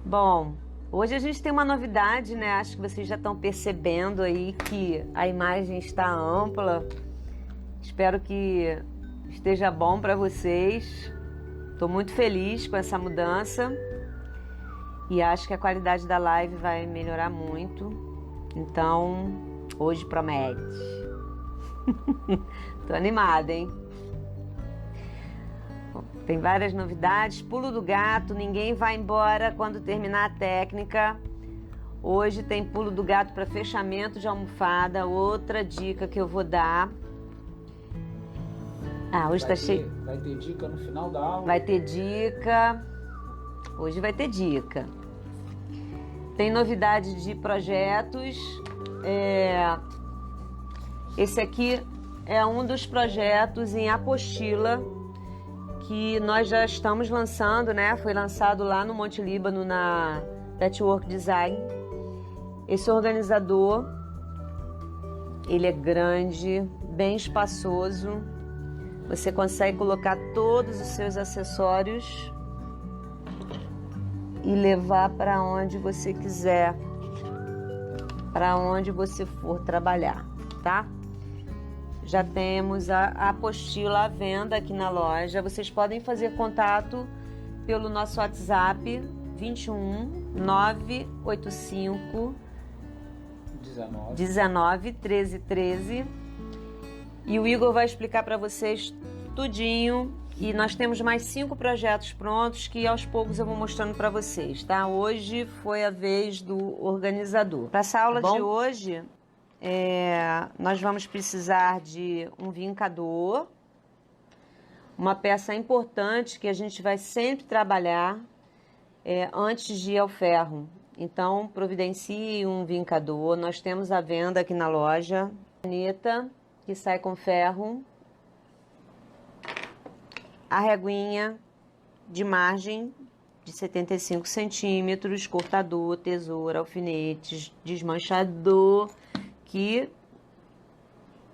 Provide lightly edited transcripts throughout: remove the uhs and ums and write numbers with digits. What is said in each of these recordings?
Bom, hoje a gente tem uma novidade, né? Acho que vocês já estão percebendo aí que a imagem está ampla. Espero que esteja bom para vocês. Estou muito feliz com essa mudança e acho que a qualidade da live vai melhorar muito. Então, hoje promete. Tô animada, hein? Tem várias novidades. Pulo do gato, ninguém vai embora quando terminar a técnica. Hoje tem pulo do gato para fechamento de almofada. Outra dica que eu vou dar. Hoje tá cheio. Vai ter dica no final da aula? Vai ter dica. Hoje vai ter dica. Tem novidade de projetos. Esse aqui é um dos projetos em apostila que nós já estamos lançando, né? Foi lançado lá no Monte Líbano, na Patchwork Design. Esse organizador, ele é grande, bem espaçoso. Você consegue colocar todos os seus acessórios e levar para onde você quiser, para onde você for trabalhar, tá? Já temos a apostila à venda aqui na loja. Vocês podem fazer contato pelo nosso WhatsApp 21 985 19 13 13. E o Igor vai explicar para vocês tudinho. E nós temos mais 5 projetos prontos que aos poucos eu vou mostrando para vocês, tá? Hoje foi a vez do organizador. Para essa aula de hoje, nós vamos precisar de um vincador, uma peça importante que a gente vai sempre trabalhar antes de ir ao ferro. Então, providencie um vincador. Nós temos à venda aqui na loja. Caneta que sai com ferro. A reguinha de margem de 75 centímetros, cortador, tesoura, alfinetes, desmanchador, que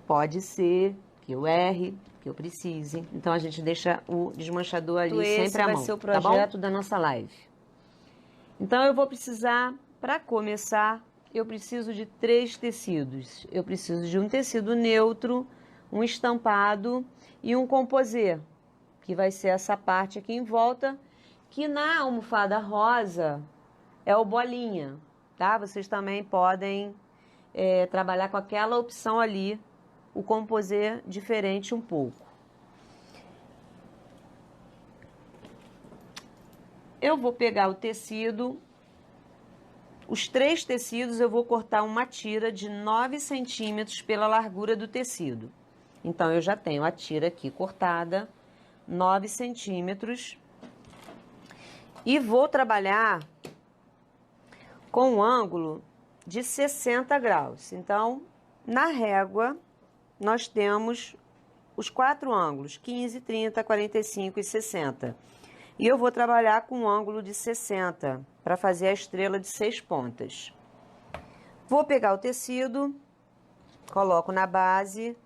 pode ser que eu erre, que eu precise. Então a gente deixa o desmanchador ali sempre à mão. Esse vai ser o projeto da nossa live. Então eu vou precisar, para começar, eu preciso de 3 tecidos. Eu preciso de um tecido neutro, um estampado e um composê, que vai ser essa parte aqui em volta, que na almofada rosa é o bolinha, tá? Vocês também podem trabalhar com aquela opção ali, o composê diferente um pouco. Eu vou pegar o tecido, os 3 tecidos eu vou cortar uma tira de 9 centímetros pela largura do tecido. Então eu já tenho a tira aqui cortada, 9 centímetros, e vou trabalhar com um ângulo de 60 graus. Então, na régua, nós temos os 4 ângulos, 15, 30, 45 e 60. E eu vou trabalhar com um ângulo de 60, para fazer a estrela de 6 pontas. Vou pegar o tecido, coloco na base,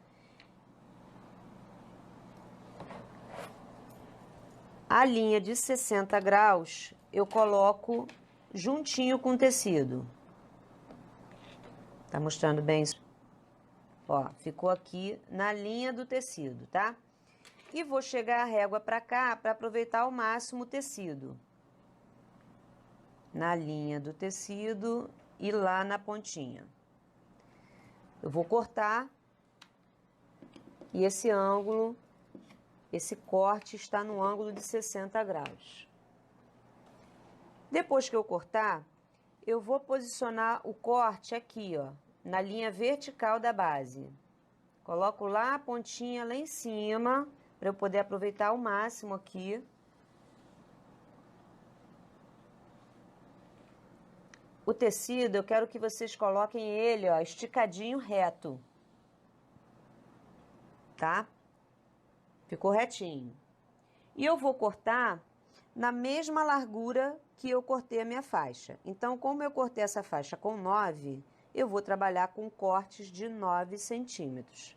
a linha de 60 graus eu coloco juntinho com o tecido. Tá mostrando bem isso? Ó, ficou aqui na linha do tecido, tá? E vou chegar a régua pra cá para aproveitar ao máximo o tecido. Na linha do tecido e lá na pontinha. Eu vou cortar e esse ângulo, esse corte está no ângulo de 60 graus. Depois que eu cortar, eu vou posicionar o corte aqui, ó, na linha vertical da base. Coloco lá a pontinha lá em cima, para eu poder aproveitar ao máximo aqui. O tecido, eu quero que vocês coloquem ele, ó, esticadinho reto. Tá? Ficou retinho. E eu vou cortar na mesma largura que eu cortei a minha faixa. Então, como eu cortei essa faixa com 9, eu vou trabalhar com cortes de 9 centímetros.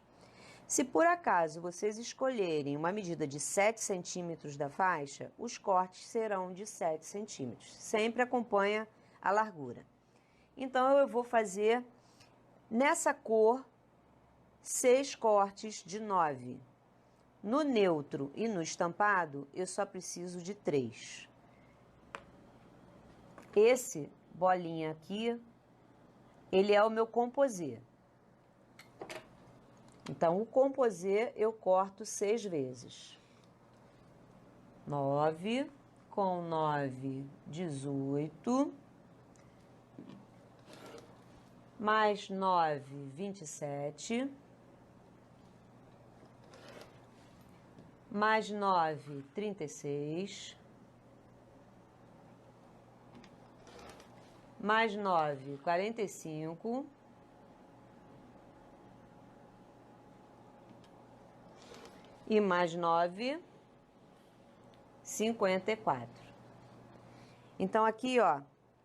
Se por acaso vocês escolherem uma medida de 7 centímetros da faixa, os cortes serão de 7 centímetros. Sempre acompanha a largura. Então, eu vou fazer nessa cor 6 cortes de 9. No neutro e no estampado, eu só preciso de 3. Esse bolinha aqui, ele é o meu composê. Então, o composê eu corto 6 vezes. 9 com 9, 18. Mais 9, 27. Mais 9, 36. Mais 9, 45. E mais 9, 54. Então, aqui, ó,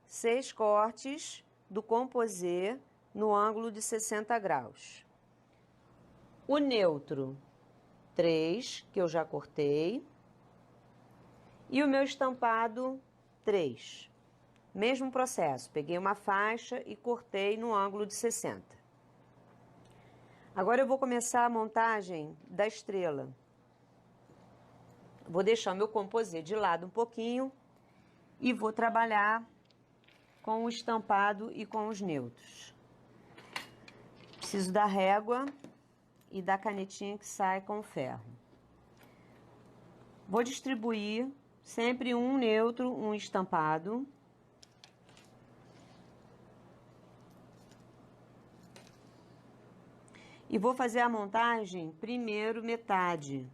6 cortes do composê no ângulo de 60 graus. O neutro, 3, que eu já cortei. E o meu estampado, 3. Mesmo processo, peguei uma faixa e cortei no ângulo de 60. Agora eu vou começar a montagem da estrela. Vou deixar meu composê de lado um pouquinho e vou trabalhar com o estampado e com os neutros. Preciso da régua e da canetinha que sai com o ferro. Vou distribuir sempre um neutro, um estampado. E vou fazer a montagem primeiro metade,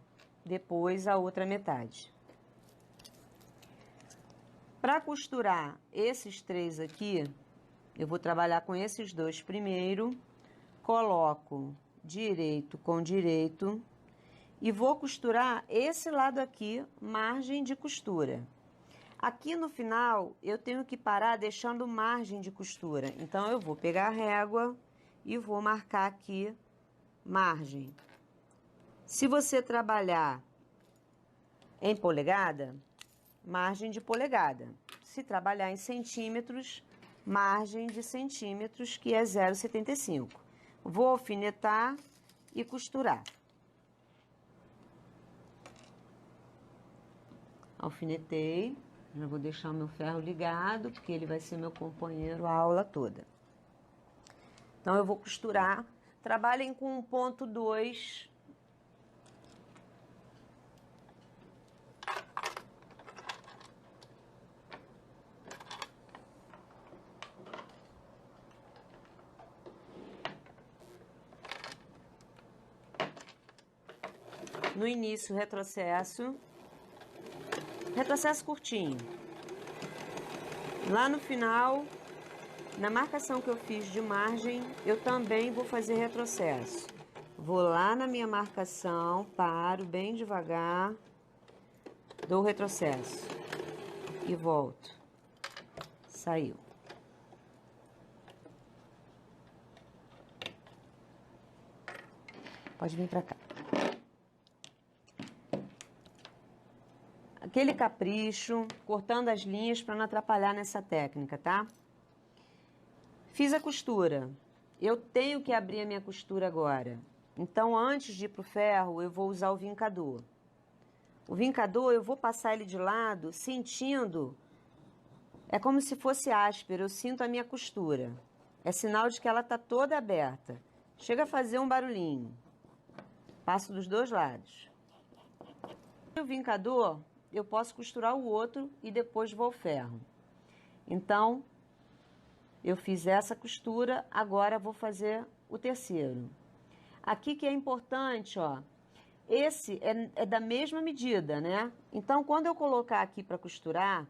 depois a outra metade. Para costurar esses 3 aqui, eu vou trabalhar com esses 2 primeiro, coloco direito com direito e vou costurar esse lado aqui, margem de costura. Aqui no final, eu tenho que parar deixando margem de costura. Então, eu vou pegar a régua e vou marcar aqui margem. Se você trabalhar em polegada, margem de polegada. Se trabalhar em centímetros, margem de centímetros, que é 0,75. Vou alfinetar e costurar. Alfinetei. Já vou deixar o meu ferro ligado, porque ele vai ser meu companheiro a aula toda. Então, eu vou costurar. Trabalhem com 1,2. No início, retrocesso curtinho. Lá no final, na marcação que eu fiz de margem, eu também vou fazer retrocesso. Vou lá na minha marcação, paro bem devagar, dou retrocesso e volto. Saiu. Pode vir pra cá. Aquele capricho, cortando as linhas para não atrapalhar nessa técnica, tá? Fiz a costura. Eu tenho que abrir a minha costura agora. Então, antes de ir pro ferro, eu vou usar o vincador. O vincador, eu vou passar ele de lado, sentindo. É como se fosse áspero, eu sinto a minha costura. É sinal de que ela tá toda aberta. Chega a fazer um barulhinho. Passo dos 2 lados. O vincador, eu posso costurar o outro e depois vou ao ferro. Então, eu fiz essa costura, agora vou fazer o terceiro. Aqui que é importante, ó, esse é da mesma medida, né? Então, quando eu colocar aqui para costurar,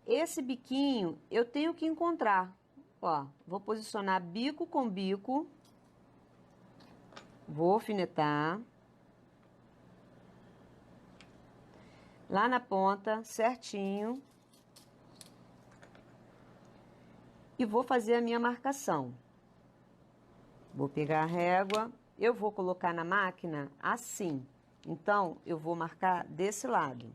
esse biquinho eu tenho que encontrar. Ó, vou posicionar bico com bico, vou alfinetar. Lá na ponta, certinho. E vou fazer a minha marcação. Vou pegar a régua eu vou colocar na máquina assim. Então, eu vou marcar desse lado.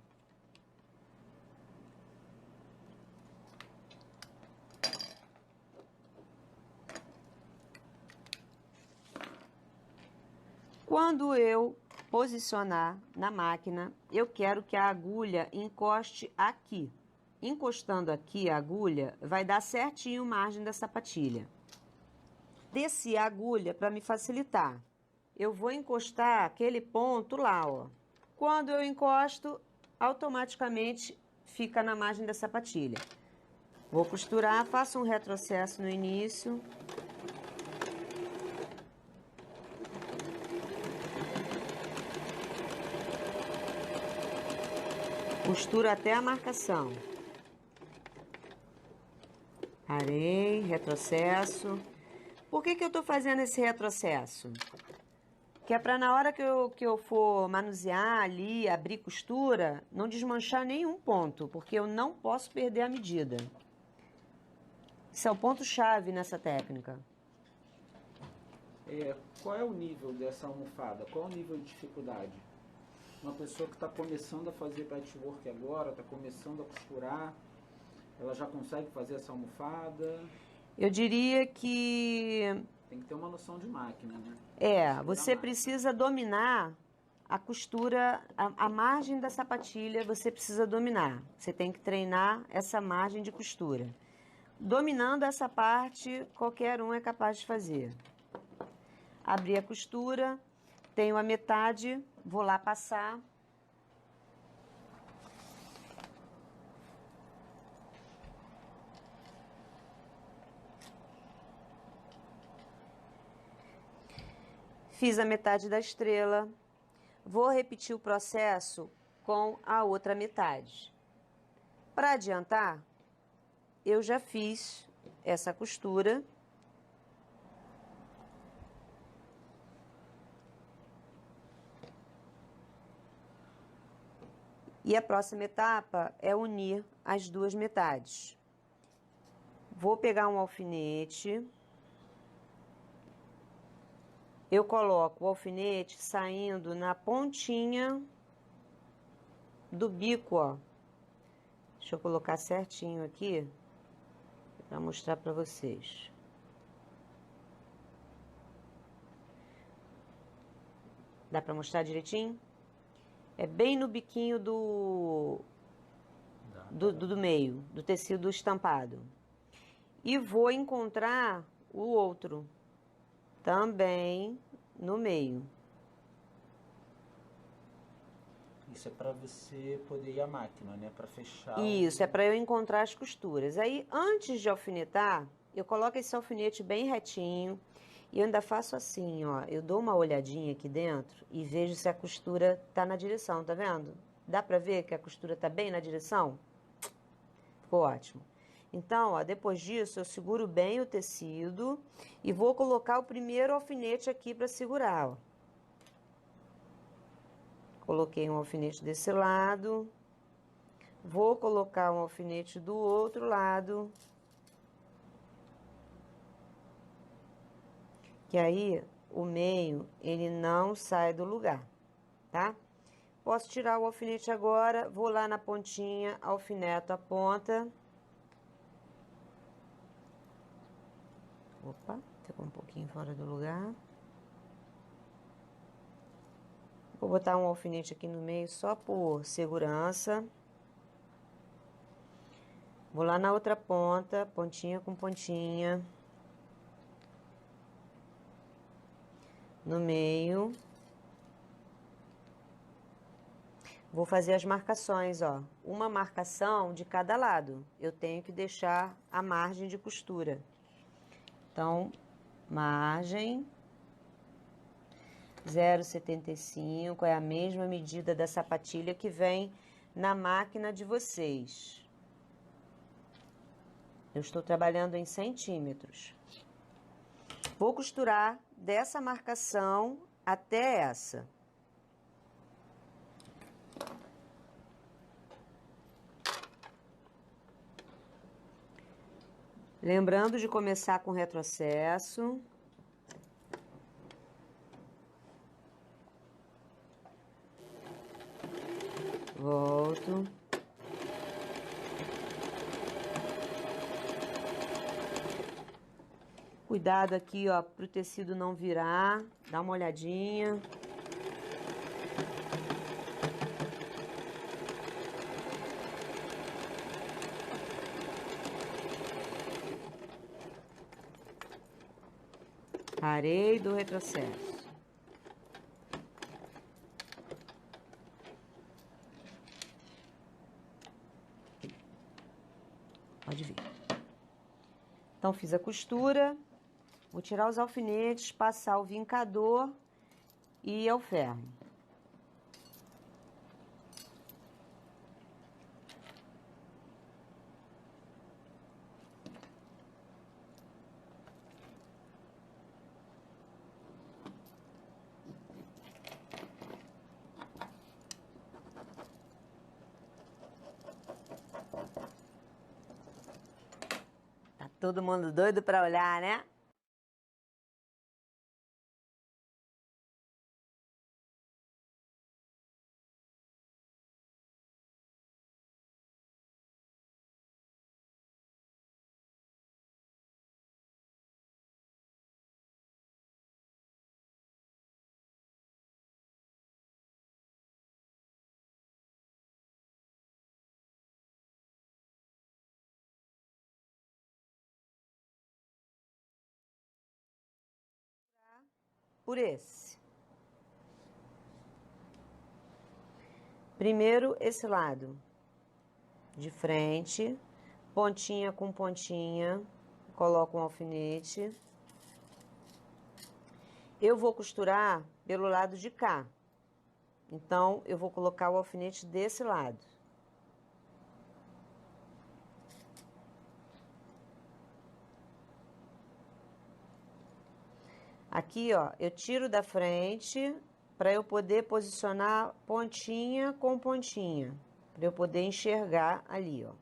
Quando eu posicionar na máquina, eu quero que a agulha encoste aqui. Encostando aqui a agulha, vai dar certinho a margem da sapatilha. Desci a agulha para me facilitar. Eu vou encostar aquele ponto lá, ó. Quando eu encosto, automaticamente fica na margem da sapatilha. Vou costurar, faço um retrocesso no início. Costuro até a marcação. Parei, retrocesso. Por que eu tô fazendo esse retrocesso? Que é para na hora que eu for manusear ali, abrir costura, não desmanchar nenhum ponto, porque eu não posso perder a medida. Isso é o ponto-chave nessa técnica. Qual é o nível dessa almofada? Qual é o nível de dificuldade? Uma pessoa que está começando a fazer patchwork agora, está começando a costurar, ela já consegue fazer essa almofada? Eu diria que... Tem que ter uma noção de máquina, né? Você precisa dominar a costura, a margem da sapatilha você precisa dominar. Você tem que treinar essa margem de costura. Dominando essa parte, qualquer um é capaz de fazer. Abri a costura, tenho a metade, vou lá passar. Fiz a metade da estrela. Vou repetir o processo com a outra metade. Para adiantar, eu já fiz essa costura. E a próxima etapa é unir as duas metades. Vou pegar um alfinete. Eu coloco o alfinete saindo na pontinha do bico, ó. Deixa eu colocar certinho aqui para mostrar para vocês. Dá para mostrar direitinho? É bem no biquinho do meio, do tecido estampado. E vou encontrar o outro também no meio. Isso é para você poder ir à máquina, né? Para fechar. Isso, é para eu encontrar as costuras. Aí, antes de alfinetar, eu coloco esse alfinete bem retinho e eu ainda faço assim, ó. Eu dou uma olhadinha aqui dentro e vejo se a costura tá na direção, tá vendo? Dá para ver que a costura tá bem na direção? Ficou ótimo. Então, ó, depois disso, eu seguro bem o tecido e vou colocar o primeiro alfinete aqui para segurar, ó. Coloquei um alfinete desse lado. Vou colocar um alfinete do outro lado. Que aí, o meio, ele não sai do lugar, tá? Posso tirar o alfinete agora, vou lá na pontinha, alfineto a ponta. Opa, ficou um pouquinho fora do lugar. Vou botar um alfinete aqui no meio só por segurança. Vou lá na outra ponta, pontinha com pontinha. No meio. Vou fazer as marcações, ó. Uma marcação de cada lado. Eu tenho que deixar a margem de costura. Então, margem 0,75 é a mesma medida da sapatilha que vem na máquina de vocês. Eu estou trabalhando em centímetros. Vou costurar dessa marcação até essa. Lembrando de começar com retrocesso. certo. Cuidado aqui, ó, pro tecido não virar. Dá uma olhadinha. Parei do retrocesso. Pode vir. Então, fiz a costura. Vou tirar os alfinetes, passar o vincador e o ferro. Tá todo mundo doido para olhar, né? Por esse. Primeiro esse lado de frente, pontinha com pontinha, coloco um alfinete. Eu vou costurar pelo lado de cá, então eu vou colocar o alfinete desse lado. Aqui, ó, eu tiro da frente para eu poder posicionar pontinha com pontinha, para eu poder enxergar ali, ó.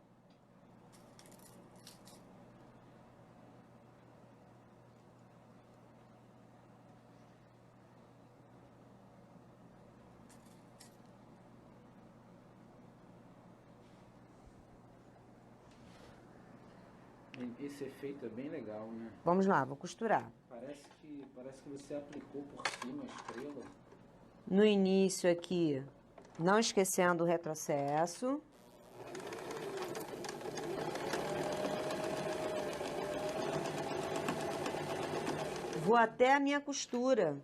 Esse efeito é bem legal, né? Vamos lá, vou costurar. Parece que você aplicou por cima a estrela. No início aqui, não esquecendo o retrocesso. Vou até a minha costura.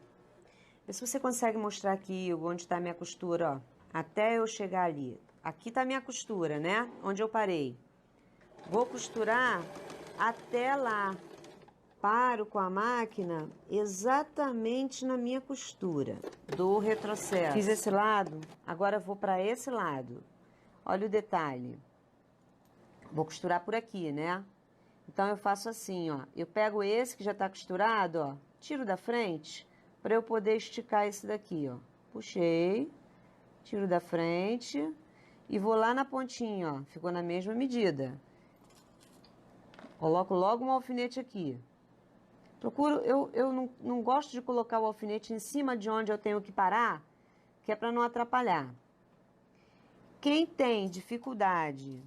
Vê se você consegue mostrar aqui onde está a minha costura, ó. Até eu chegar ali. Aqui tá a minha costura, né? Onde eu parei. Vou costurar até lá. Paro com a máquina exatamente na minha costura do retrocesso. Fiz esse lado, agora vou para esse lado. Olha o detalhe. Vou costurar por aqui, né? Então eu faço assim, ó. Eu pego esse que já tá costurado, ó. Tiro da frente para eu poder esticar esse daqui, ó. Puxei, tiro da frente e vou lá na pontinha, ó. Ficou na mesma medida. Coloco logo um alfinete aqui. Procuro, eu não gosto de colocar o alfinete em cima de onde eu tenho que parar, que é para não atrapalhar. Quem tem dificuldade,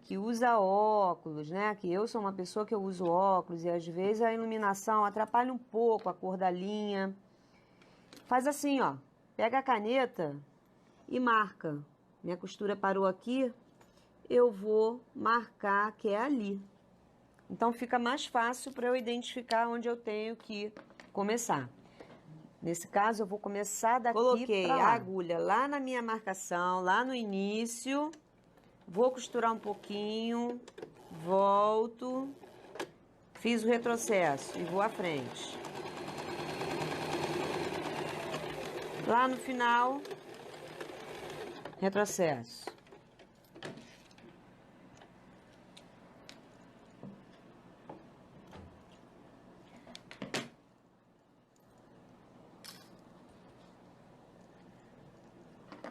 que usa óculos, né? Que eu sou uma pessoa que eu uso óculos e às vezes a iluminação atrapalha um pouco a cor da linha. Faz assim, ó. Pega a caneta e marca. Minha costura parou aqui, eu vou marcar que é ali. Então, fica mais fácil para eu identificar onde eu tenho que começar. Nesse caso, eu vou começar daqui pra lá. Coloquei a agulha lá na minha marcação, lá no início. Vou costurar um pouquinho, volto, fiz o retrocesso e vou à frente. Lá no final, retrocesso.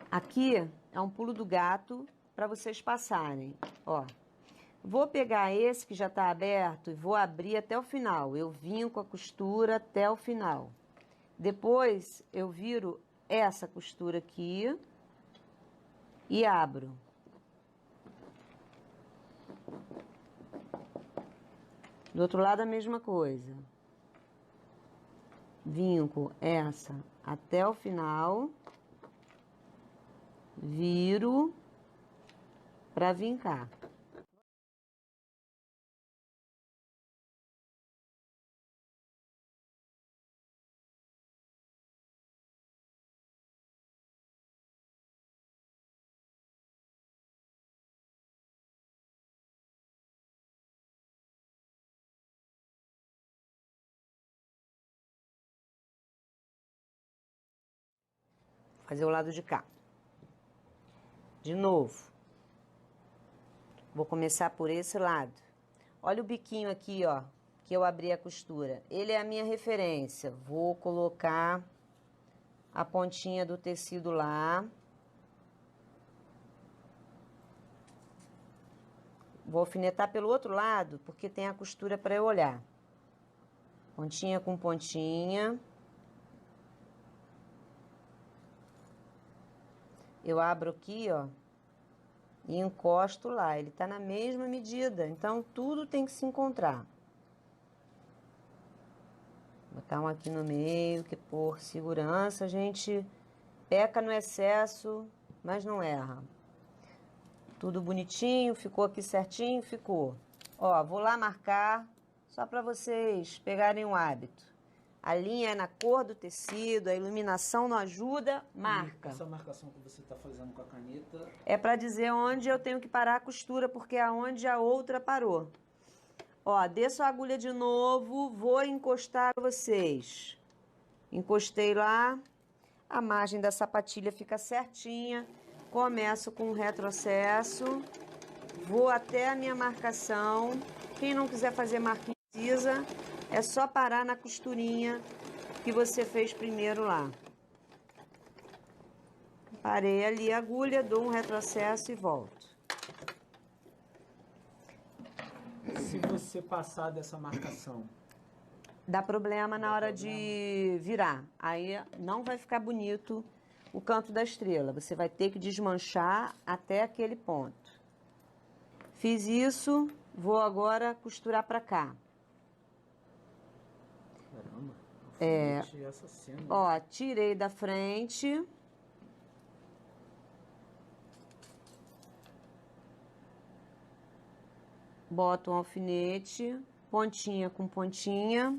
Aqui é um pulo do gato para vocês passarem, ó. Vou pegar esse que já tá aberto e vou abrir até o final. Eu vinco a costura até o final. Depois eu viro essa costura aqui e abro. Do outro lado a mesma coisa. Vinco essa até o final. Viro para vincar. Fazer o lado de cá. De novo. Vou começar por esse lado. Olha o biquinho aqui, ó, que eu abri a costura. Ele é a minha referência. Vou colocar a pontinha do tecido lá. Vou alfinetar pelo outro lado, porque tem a costura para eu olhar. Pontinha com pontinha. Eu abro aqui, ó, e encosto lá. Ele tá na mesma medida, então tudo tem que se encontrar. Botar um aqui no meio, que por segurança a gente peca no excesso, mas não erra. Tudo bonitinho, ficou aqui certinho, ficou. Ó, vou lá marcar, só para vocês pegarem o hábito. A linha é na cor do tecido, a iluminação não ajuda, marca. Essa marcação que você está fazendo com a caneta... É para dizer onde eu tenho que parar a costura, porque é onde a outra parou. Ó, desço a agulha de novo, vou encostar vocês. Encostei lá, a margem da sapatilha fica certinha. Começo com um retrocesso, vou até a minha marcação. Quem não quiser fazer marca incisa, é só parar na costurinha que você fez primeiro lá. Parei ali a agulha, dou um retrocesso e volto. Se você passar dessa marcação... Dá problema na hora de virar. Aí não vai ficar bonito o canto da estrela. Você vai ter que desmanchar até aquele ponto. Fiz isso, vou agora costurar pra cá. Caramba, essa cena. Ó, tirei da frente. Boto um alfinete, pontinha com pontinha.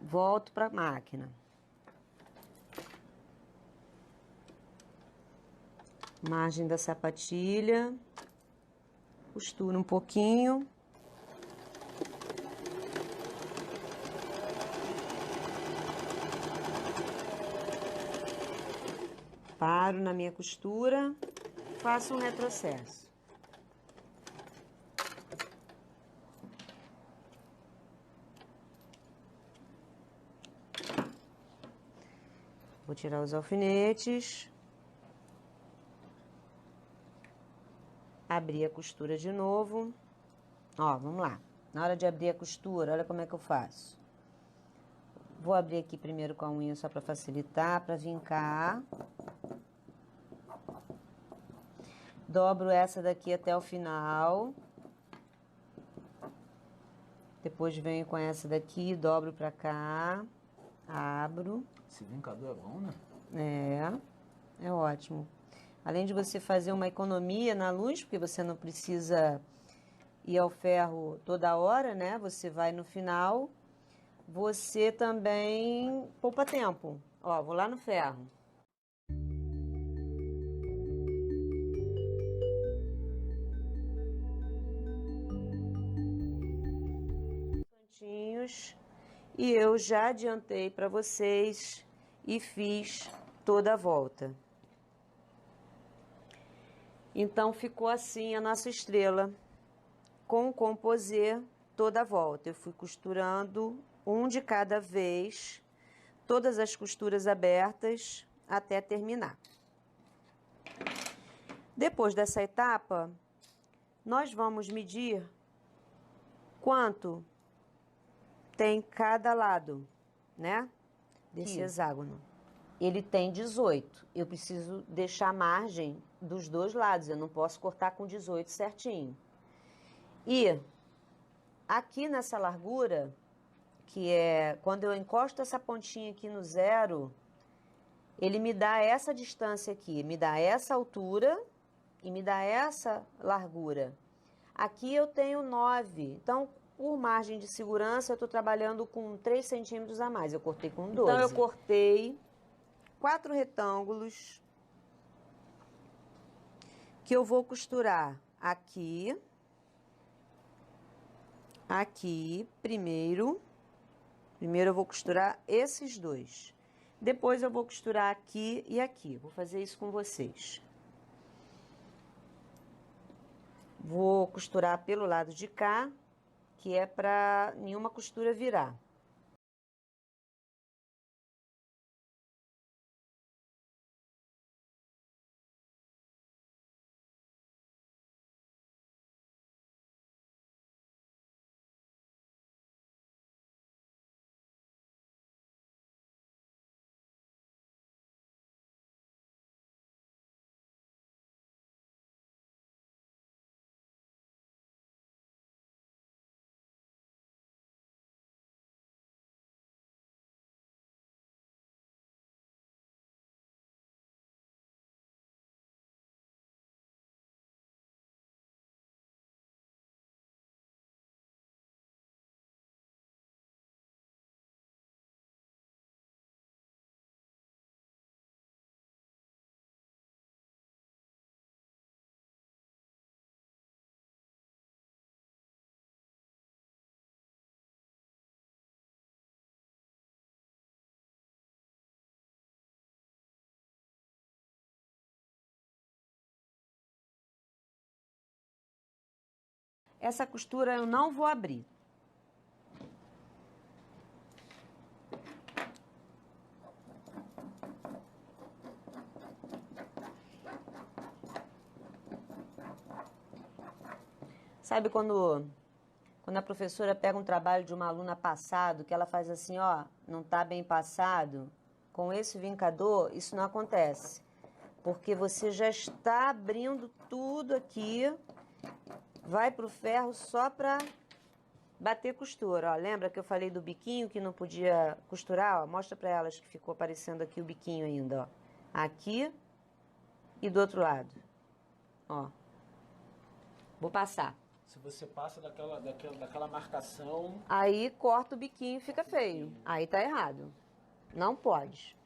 Volto para a máquina. Margem da sapatilha. Costuro um pouquinho. Paro na minha costura. Faço um retrocesso. Vou tirar os alfinetes. Abrir a costura de novo. Ó, vamos lá. Na hora de abrir a costura, olha como é que eu faço. Vou abrir aqui primeiro com a unha só para facilitar, para vincar. Dobro essa daqui até o final. Depois venho com essa daqui, dobro pra cá. Abro. Esse vincador é bom, né? É ótimo. Além de você fazer uma economia na luz, porque você não precisa ir ao ferro toda hora, né? Você vai no final. Você também poupa tempo. Ó, vou lá no ferro. E eu já adiantei para vocês e fiz toda a volta. Então ficou assim a nossa estrela com o composê toda a volta. Eu fui costurando um de cada vez, todas as costuras abertas até terminar. Depois dessa etapa, nós vamos medir quanto tem cada lado, né? Desse hexágono. ele tem 18. Eu preciso deixar margem dos dois lados, eu não posso cortar com 18 certinho. E aqui nessa largura, que é quando eu encosto essa pontinha aqui no zero, ele me dá essa distância aqui, me dá essa altura e me dá essa largura. Aqui eu tenho 9, então por margem de segurança eu estou trabalhando com 3 centímetros a mais, eu cortei com 12. Então eu cortei 4 retângulos que eu vou costurar aqui, aqui, primeiro eu vou costurar esses dois. Depois eu vou costurar aqui e aqui. Vou fazer isso com vocês. Vou costurar pelo lado de cá, que é para nenhuma costura virar. Essa costura eu não vou abrir. Sabe quando a professora pega um trabalho de uma aluna passado, que ela faz assim, ó, não tá bem passado, com esse vincador, isso não acontece. Porque você já está abrindo tudo aqui, vai pro ferro só pra bater costura, ó. Lembra que eu falei do biquinho que não podia costurar, ó? Mostra pra elas que ficou aparecendo aqui o biquinho ainda, ó. Aqui e do outro lado, ó. Vou passar. Se você passa daquela marcação... Aí corta o biquinho e fica feio. Aí tá errado. Não pode.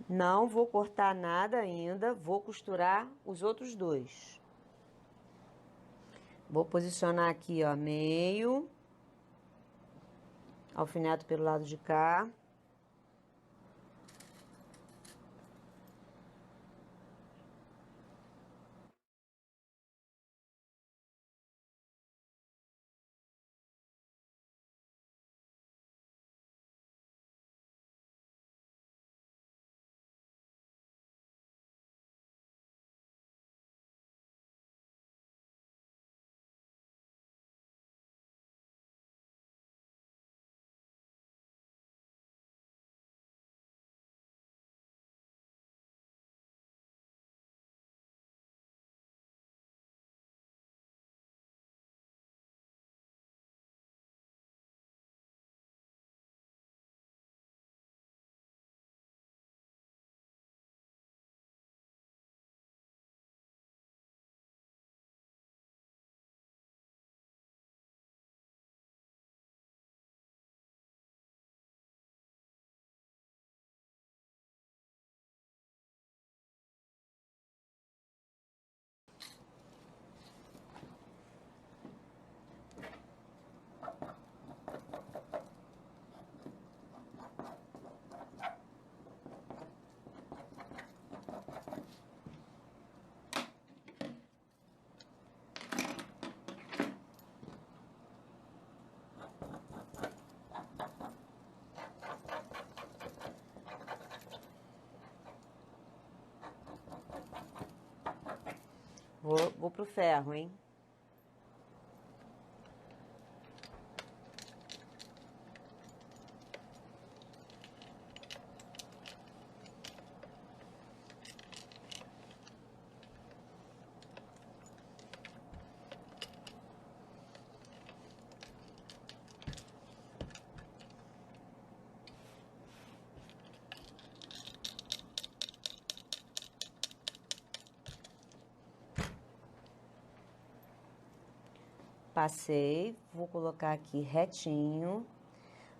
Não vou cortar nada ainda. Vou costurar os outros dois. Vou posicionar aqui, ó, meio. Alfineto pelo lado de cá. Vou pro ferro, hein? Passei, vou colocar aqui retinho.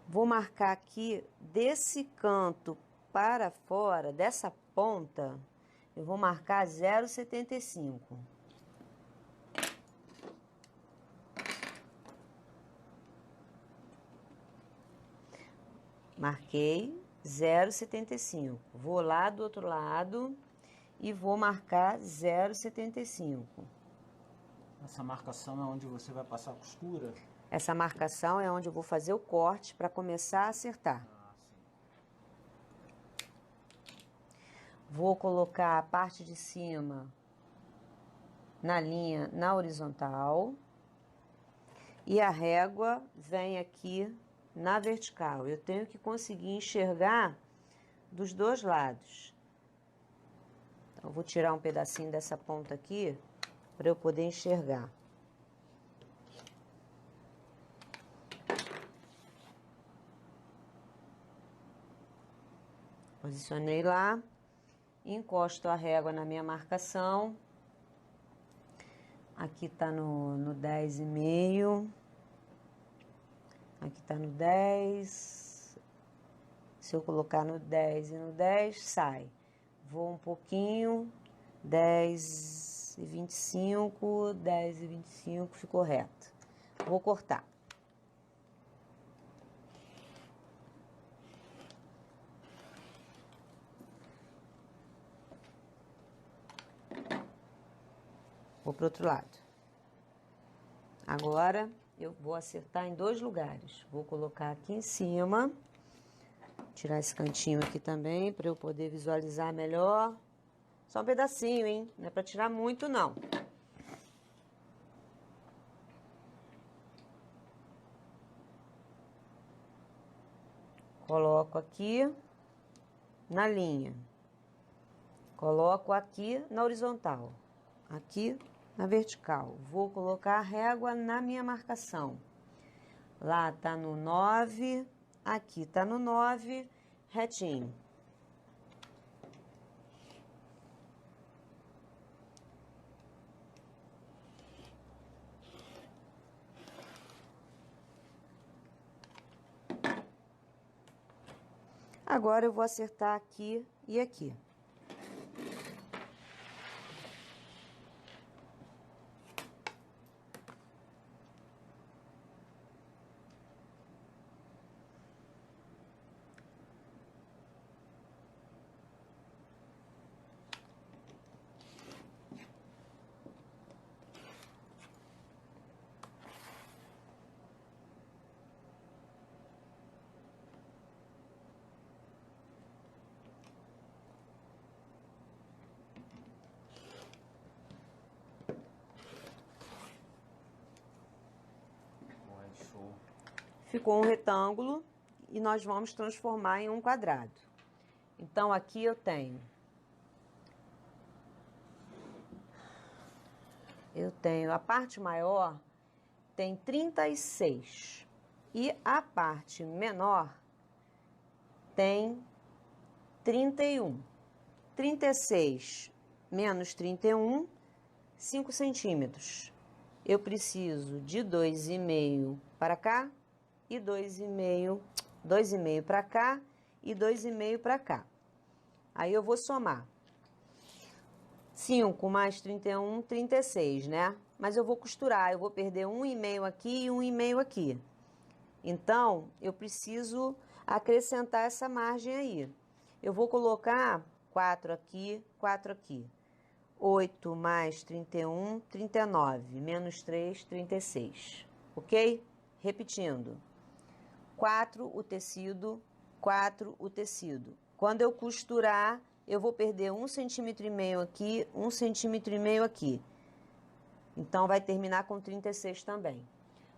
Vou marcar aqui desse canto para fora, dessa ponta, eu vou marcar 0,75. Marquei 0,75. Vou lá do outro lado e vou marcar 0,75. Essa marcação é onde você vai passar a costura? Essa marcação é onde eu vou fazer o corte para começar a acertar. Ah, sim. Vou colocar a parte de cima na linha, na horizontal. E a régua vem aqui na vertical. Eu tenho que conseguir enxergar dos dois lados. Então, eu vou tirar um pedacinho dessa ponta aqui para eu poder enxergar. Posicionei lá, encosto a régua na minha marcação. Aqui tá no 10,5. Aqui tá no 10. Se eu colocar no 10 e no 10, sai. Vou um pouquinho, 10,25, 10,25, ficou reto. Vou cortar. Vou pro outro lado. Agora, eu vou acertar em dois lugares. Vou colocar aqui em cima. Tirar esse cantinho aqui também, para eu poder visualizar melhor. Só um pedacinho, hein? Não é para tirar muito, não. Coloco aqui na linha. Coloco aqui na horizontal. Aqui na vertical. Vou colocar a régua na minha marcação. Lá tá no 9, aqui tá no 9, retinho. Agora eu vou acertar aqui e aqui. Show. Ficou um retângulo e nós vamos transformar em um quadrado. Então, aqui eu tenho a parte maior tem 36 e a parte menor tem 31. 36 menos 31, 5 centímetros. Eu preciso de 2,5 para cá e 2,5 para cá e 2,5 para cá. Aí eu vou somar. 5 mais 31, 36, né? Mas eu vou costurar, eu vou perder 1,5 aqui e 1,5 aqui. Então, eu preciso acrescentar essa margem aí. Eu vou colocar 4 aqui, 4 aqui. 8 mais 31, 39, menos 3, 36. Ok? Repetindo. 4 o tecido, 4 o tecido. Quando eu costurar, eu vou perder 1,5 centímetro aqui, 1,5 centímetro aqui. Então, vai terminar com 36 também.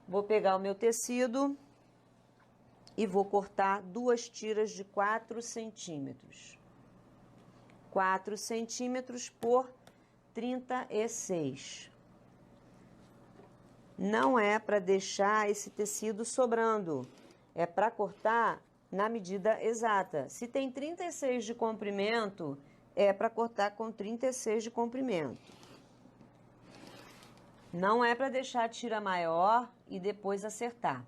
Vou pegar o meu tecido e vou cortar 2 tiras de 4 centímetros. 4 centímetros por 36. Não é para deixar esse tecido sobrando, é para cortar na medida exata. Se tem 36 de comprimento, é para cortar com 36 de comprimento. Não é para deixar a tira maior e depois acertar.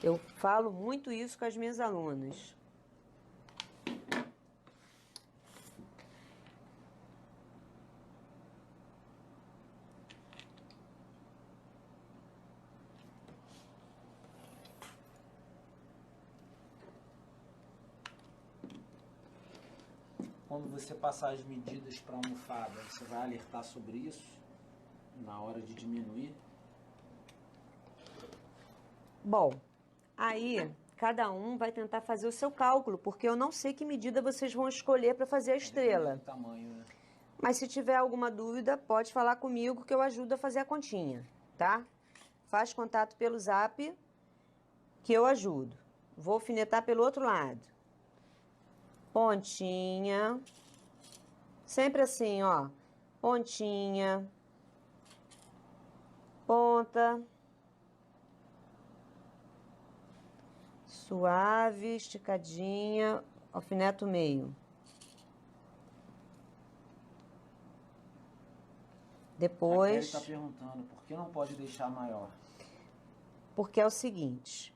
Eu falo muito isso com as minhas alunas. Quando você passar as medidas para a almofada, você vai alertar sobre isso na hora de diminuir? Bom, aí cada um vai tentar fazer o seu cálculo, porque eu não sei que medida vocês vão escolher para fazer a estrela. Do tamanho, né? Mas se tiver alguma dúvida, pode falar comigo que eu ajudo a fazer a continha, tá? Faz contato pelo zap que eu ajudo. Vou alfinetar pelo outro lado. Pontinha. Sempre assim, ó. Pontinha. Ponta. Suave, esticadinha. Alfineto meio. Depois... A Kelly está perguntando, por que não pode deixar maior? Porque é o seguinte,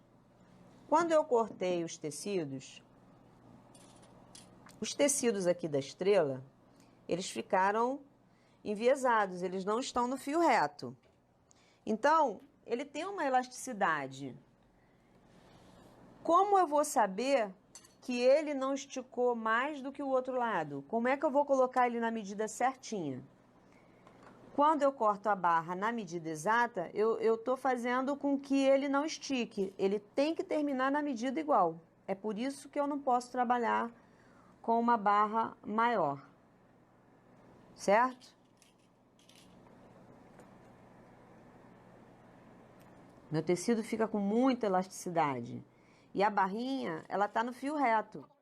quando eu cortei os tecidos aqui da estrela, eles ficaram enviesados, eles não estão no fio reto. Então, ele tem uma elasticidade. Como eu vou saber que ele não esticou mais do que o outro lado? Como é que eu vou colocar ele na medida certinha? Quando eu corto a barra na medida exata, eu tô fazendo com que ele não estique. Ele tem que terminar na medida igual. É por isso que eu não posso trabalhar com uma barra maior. Certo? Meu tecido fica com muita elasticidade. E a barrinha, ela tá no fio reto. –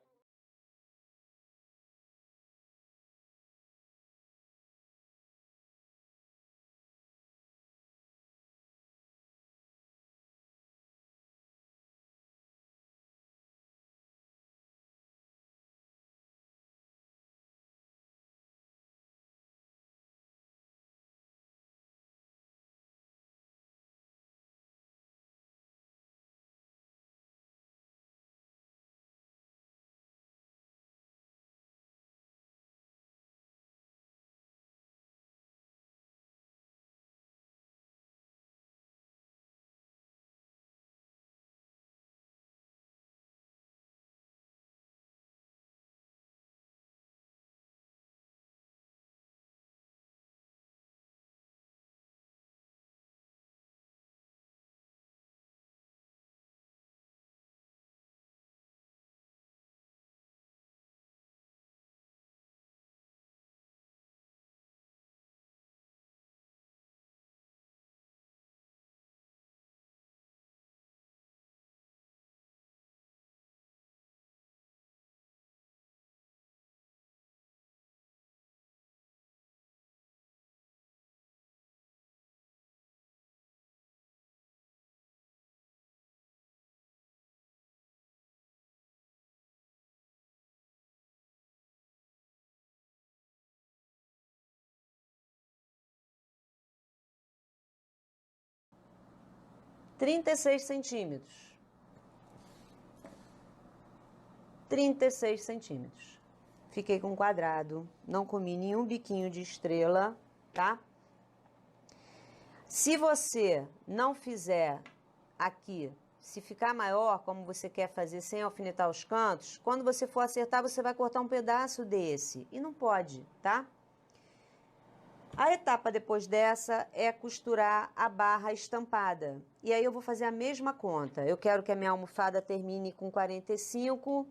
36 centímetros. 36 centímetros. Fiquei com um quadrado. Não comi nenhum biquinho de estrela, tá? Se você não fizer aqui, se ficar maior, como você quer fazer sem alfinetar os cantos, quando você for acertar, você vai cortar um pedaço desse. E não pode, tá? A etapa depois dessa é costurar a barra estampada. E aí eu vou fazer a mesma conta. Eu quero que a minha almofada termine com 45,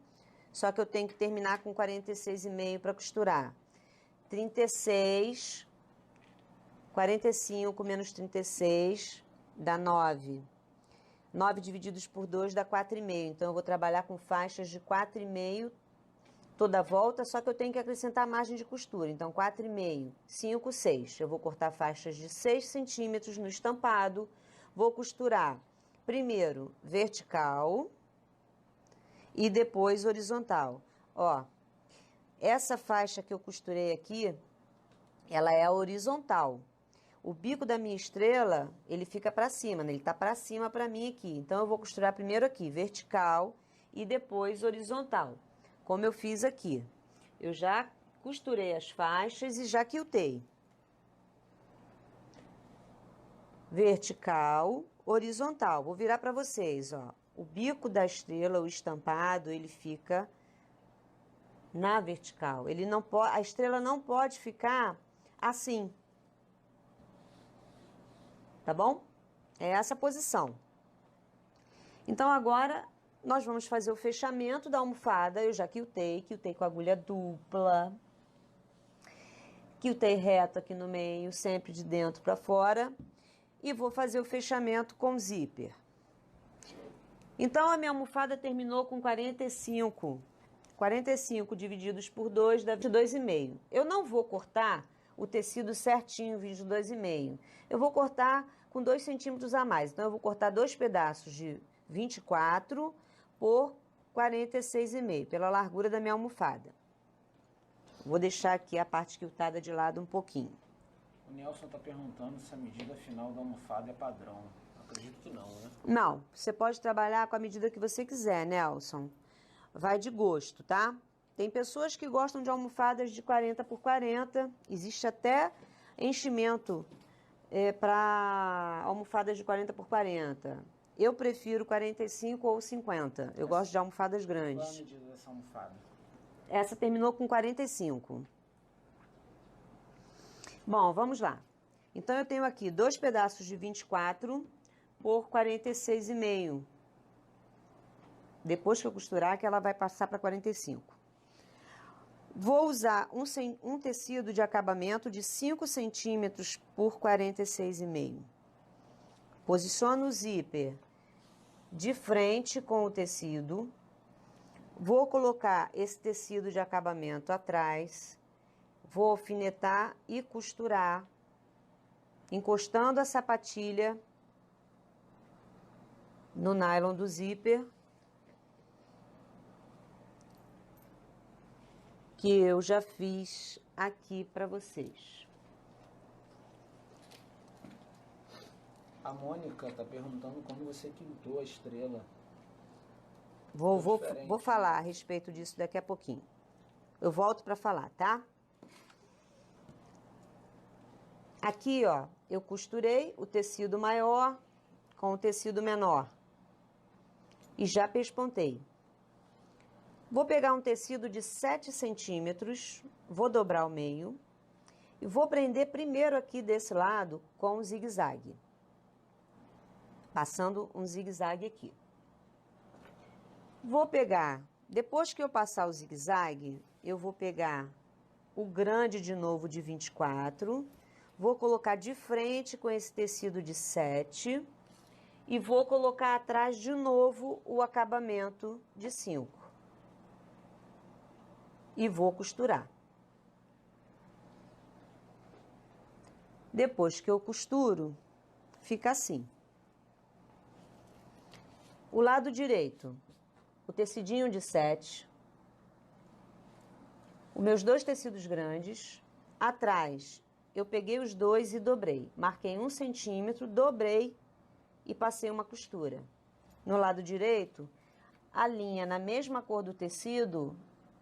só que eu tenho que terminar com 46,5 para costurar. 36, 45 menos 36 dá 9. 9 divididos por 2 dá 4,5. Então eu vou trabalhar com faixas de 4,5 toda a volta, só que eu tenho que acrescentar a margem de costura. Então, 4,5, 5, 6. Eu vou cortar faixas de 6 centímetros no estampado. Vou costurar primeiro vertical e depois horizontal. Ó, essa faixa que eu costurei aqui, ela é a horizontal. O bico da minha estrela, ele fica para cima, né? Ele tá para cima para mim aqui. Então, eu vou costurar primeiro aqui, vertical, e depois horizontal, como eu fiz aqui. Eu já costurei as faixas e já quiltei. Vertical, horizontal. Vou virar para vocês, ó. O bico da estrela, o estampado, ele fica na vertical. Ele não pode, a estrela não pode ficar assim. Tá bom? É essa a posição. Então, agora, nós vamos fazer o fechamento da almofada. Eu já quiltei com agulha dupla. Quiltei reto aqui no meio, sempre de dentro para fora. E vou fazer o fechamento com zíper. Então, a minha almofada terminou com 45. 45 divididos por 2 dá 22,5. Eu não vou cortar o tecido certinho, 22,5. Eu vou cortar com 2 centímetros a mais. Então, eu vou cortar 2 pedaços de 24 por 46,5, pela largura da minha almofada. Vou deixar aqui a parte quiltada de lado um pouquinho. O Nelson está perguntando se a medida final da almofada é padrão. Acredito que não, né? Não, você pode trabalhar com a medida que você quiser, Nelson. Vai de gosto, tá? Tem pessoas que gostam de almofadas de 40 por 40. Existe até enchimento para almofadas de 40 por 40. Eu prefiro 45 ou 50. Eu gosto de almofadas grandes. Qual a medida dessa almofada? Essa terminou com 45. Bom, vamos lá. Então, eu tenho aqui 2 pedaços de 24 por 46,5. Depois que eu costurar, que ela vai passar para 45. Vou usar um tecido de acabamento de 5 centímetros por 46,5. Posiciono o zíper de frente com o tecido. Vou colocar esse tecido de acabamento atrás. Vou alfinetar e costurar, encostando a sapatilha no nylon do zíper, que eu já fiz aqui para vocês. A Mônica está perguntando como você quiltou a estrela. Vou falar a respeito disso daqui a pouquinho. Eu volto para falar, tá? Aqui, ó, eu costurei o tecido maior com o tecido menor. E já pespontei. Vou pegar um tecido de 7 centímetros, vou dobrar ao meio e vou prender primeiro aqui desse lado com um zigue-zague. Passando um zigue-zague aqui. Vou pegar, depois que eu passar o zigue-zague, eu vou pegar o grande de novo de 24, vou colocar de frente com esse tecido de 7 e vou colocar atrás de novo o acabamento de 5. E vou costurar. Depois que eu costuro, fica assim. O lado direito, o tecidinho de 7, os meus 2 tecidos grandes, atrás eu peguei os 2 e dobrei, marquei 1 centímetro, dobrei e passei uma costura. No lado direito, a linha na mesma cor do tecido,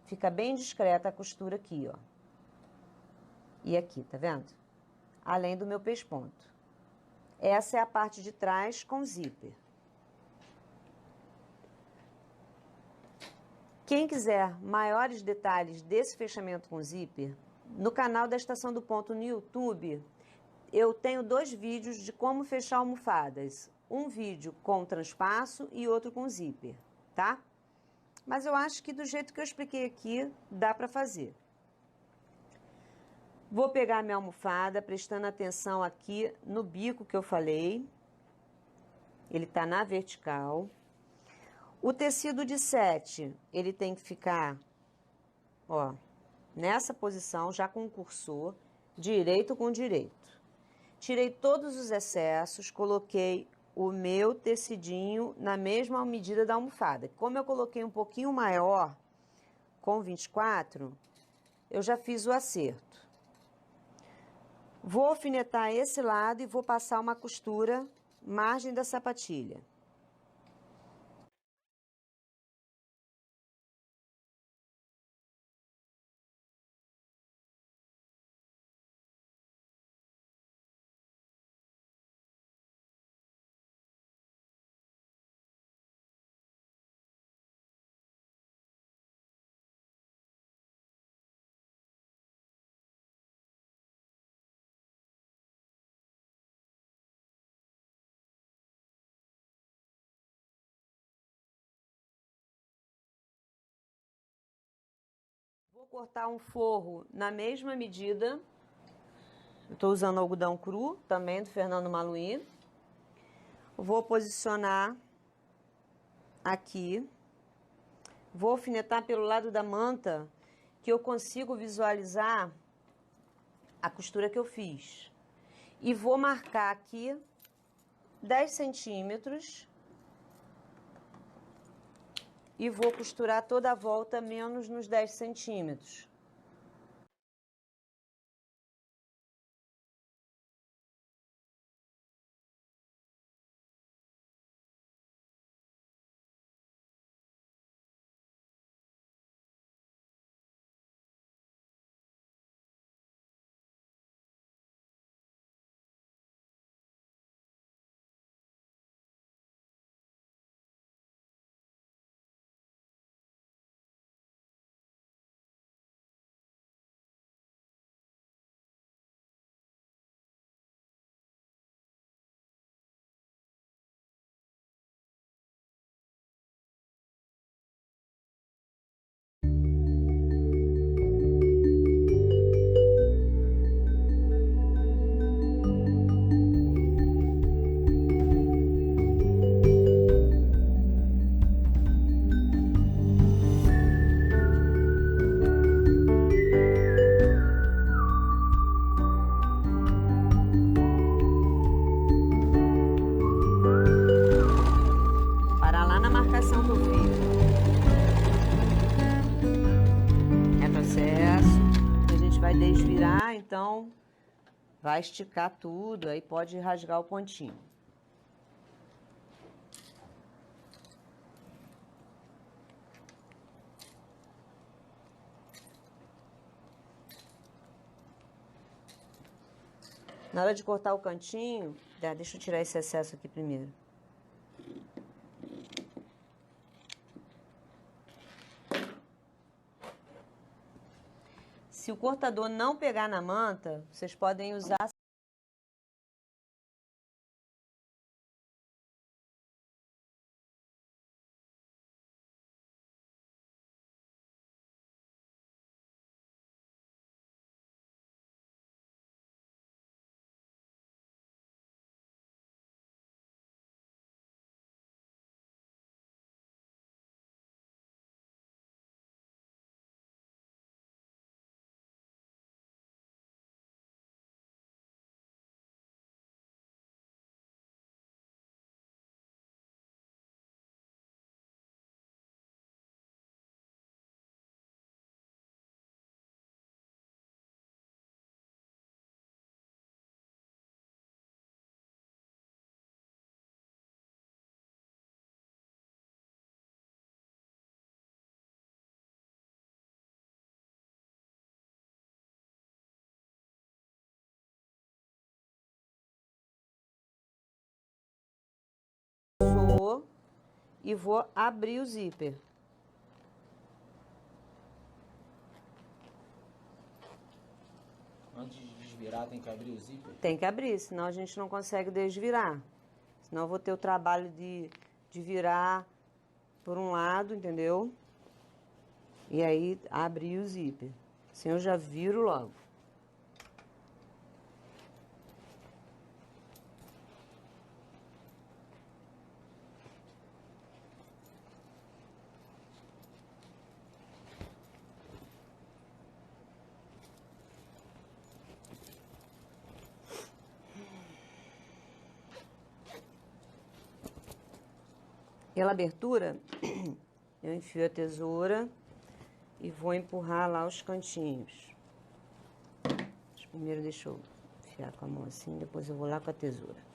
fica bem discreta a costura aqui, ó. E aqui, tá vendo? Além do meu pesponto. Essa é a parte de trás com zíper. Quem quiser maiores detalhes desse fechamento com zíper, no canal da Estação do Ponto no YouTube, eu tenho 2 vídeos de como fechar almofadas. Um vídeo com transpasso e outro com zíper, tá? Mas eu acho que do jeito que eu expliquei aqui, dá para fazer. Vou pegar minha almofada, prestando atenção aqui no bico que eu falei. Ele tá na vertical. O tecido de 7, ele tem que ficar, ó, nessa posição, já com o cursor, direito com direito. Tirei todos os excessos, coloquei o meu tecidinho na mesma medida da almofada. Como eu coloquei um pouquinho maior, com 24, eu já fiz o acerto. Vou alfinetar esse lado e vou passar uma costura margem da sapatilha. Vou cortar um forro na mesma medida. Eu tô usando algodão cru, também do Fernando Maluhy. Vou posicionar aqui. Vou alfinetar pelo lado da manta, que eu consigo visualizar a costura que eu fiz. E vou marcar aqui 10 centímetros. E vou costurar toda a volta, menos nos 10 centímetros. Parar lá na marcação que eu fiz. Retrocesso. A gente vai desvirar, então vai esticar tudo, aí pode rasgar o pontinho. Na hora de cortar o cantinho, deixa eu tirar esse excesso aqui primeiro. Se o cortador não pegar na manta, vocês podem usar e vou abrir o zíper. Antes de desvirar, tem que abrir o zíper? Tem que abrir, senão a gente não consegue desvirar. Senão eu vou ter o trabalho de virar por um lado, entendeu? E aí abrir o zíper. Assim eu já viro logo. Pela abertura, eu enfio a tesoura e vou empurrar lá os cantinhos. Primeiro deixa eu enfiar com a mão assim, depois eu vou lá com a tesoura.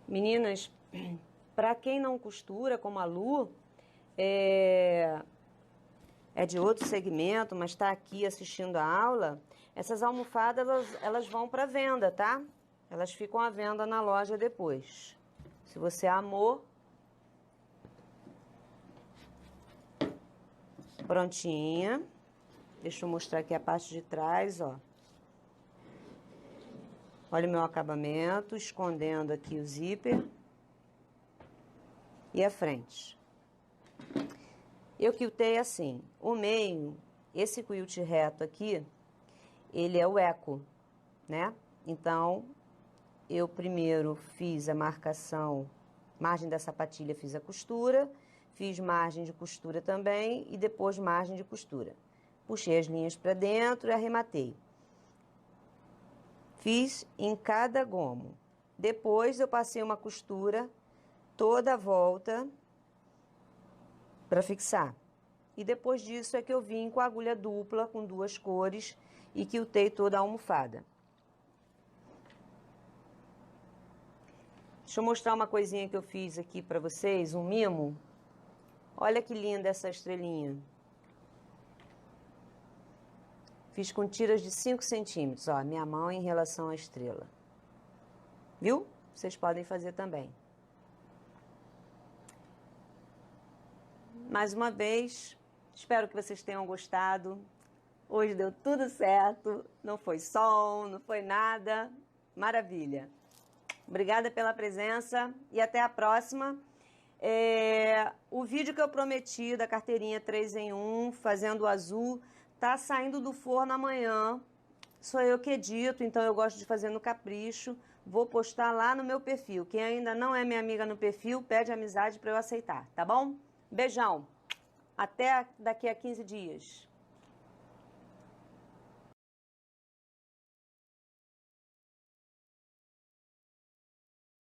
Meninas, para quem não costura, como a Lu, é de outro segmento, mas está aqui assistindo a aula, essas almofadas, elas vão para venda, tá? Elas ficam à venda na loja depois. Se você amou, prontinha. Deixa eu mostrar aqui a parte de trás, ó. Olha o meu acabamento, escondendo aqui o zíper. E a frente. Eu quiltei assim, o meio, esse quilt reto aqui, ele é o eco, né? Então, eu primeiro fiz a marcação, margem da sapatilha fiz a costura, fiz margem de costura também e depois margem de costura. Puxei as linhas para dentro e arrematei. Fiz em cada gomo. Depois eu passei uma costura toda a volta para fixar. E depois disso é que eu vim com a agulha dupla, com 2 cores, e quiltei toda a almofada. Deixa eu mostrar uma coisinha que eu fiz aqui para vocês, um mimo. Olha que linda essa estrelinha. Fiz com tiras de 5 centímetros, ó, minha mão em relação à estrela. Viu? Vocês podem fazer também. Mais uma vez, espero que vocês tenham gostado. Hoje deu tudo certo, não foi som, não foi nada. Maravilha. Obrigada pela presença e até a próxima. O vídeo que eu prometi da carteirinha 3 em 1, fazendo o azul, tá saindo do forno amanhã. Sou eu que edito, então eu gosto de fazer no capricho. Vou postar lá no meu perfil. Quem ainda não é minha amiga no perfil, pede amizade para eu aceitar, tá bom? Beijão. Até daqui a 15 dias.